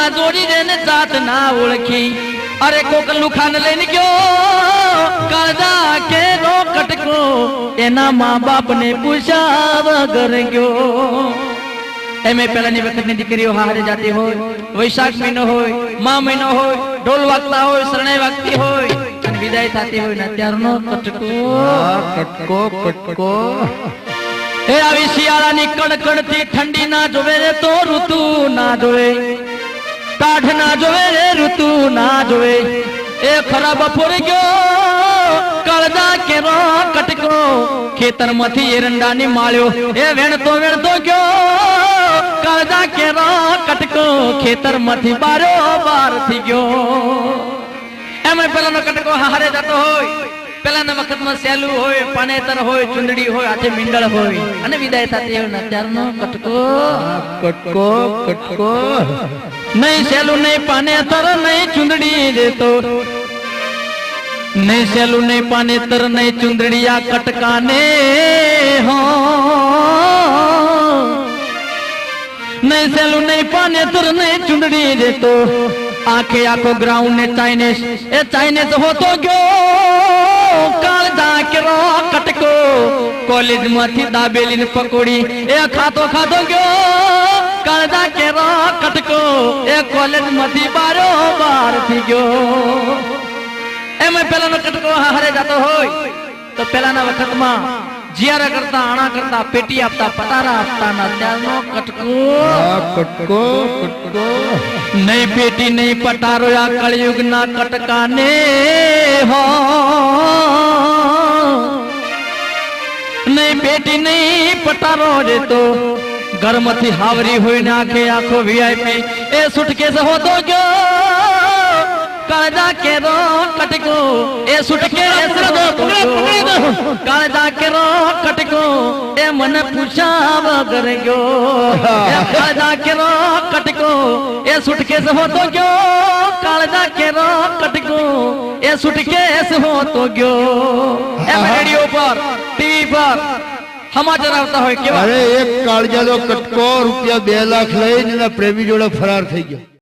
ના જોડી રે ને જાત ના ઓળખી અરે કોક લુખાન લઈને ગયો કાળજા કેરો કટકો એના મા બાપ ને પૂછ્યા વગર ગયો એમે પહેલાની વખતની દીકરીઓ હારે જાતી હોય વૈશાખ મહિનો હોય મા મહિનો હોય ઢોલ વાગતા હોય શરણાઈ વાગતી હોય અને વિદાય થતી હોય ને ત્યારનો કટકો કટકો એ આવી શિયાળાની કડકડતી ઠંડી ના જોવે રે તો ઋતુ ના જોવે કાઢ ના જોવે રે ઋતુ ના જોવે એ ખરાબ બપોર ગયો કાળજા કેરો કટકો ખેતરમાંથી એરંડાની માળ્યો એ વેણતો ગયો કાળજા કેરો કટકો ખેતરમાંથી બાર્યો બાર થઈ ગયો એમાં પેલાનો કટકો હારે જતો હોય પેલાના વખતમાં સેલું હોય પાનેતર હોય ચુંદડી હોય હાથે મીંડળ હોય અને વિદાય થતી હોય ને ત્યારનો કટકો કટકો કટકો નહીં સેલું નહીં પાનેતર નહીં ચુંદડી દેતો નહીં સેલું નહીં પાનેતર નહીં ચુંદડી આ કટકાને હો નહીં સેલું નહીં પાનેતર નહીં ચુંદડી દેતો આખે આખો ગ્રાઉન્ડ ને ચાઇનીઝ હોતો ગયો કાળજા કેરો કટકો કોલેજ માંથી દાબેલી ને પકોડી એ ખાતો ગયો કાળજા કેરો કટકો એ કોલેજ માંથી બારો બાર થઈ ગયો એમાં પેલાનો કટકો હારે જતો હોય તો પેલાના વખતમાં જીયારા કરતા આણા કરતા પેટી આપતા પતારા આપતા ના ત્યારનો કટકો નહીં પેટી નહીં પટારો આ કળિયુગ ના કટકાને હો નહીં પેટી નહીં પટારો દેતો ઘરમાંથી હાવરી હોય ને આખે આખો વીઆઈપી એ સુટકેસ હોતો ગયો કાળજા કેરો કટકો એ સુટકેસ કાળજા કેરો કટકો એ મને પૂછ્યા વગર ગયો કાળજા કેરો કટકો એ સુટકેસ હોતો ગયો કાળજા કેરો કટકો એ સુટકેસ હોતો ગયો એમ રેડિયો પર ટીવી પર સમાચાર આવતા હોય કેવા અરે એક કાળજાનો કટકો રૂપિયા 2 લાખ લઈને પ્રેમી જોડે ફરાર થઈ ગયો।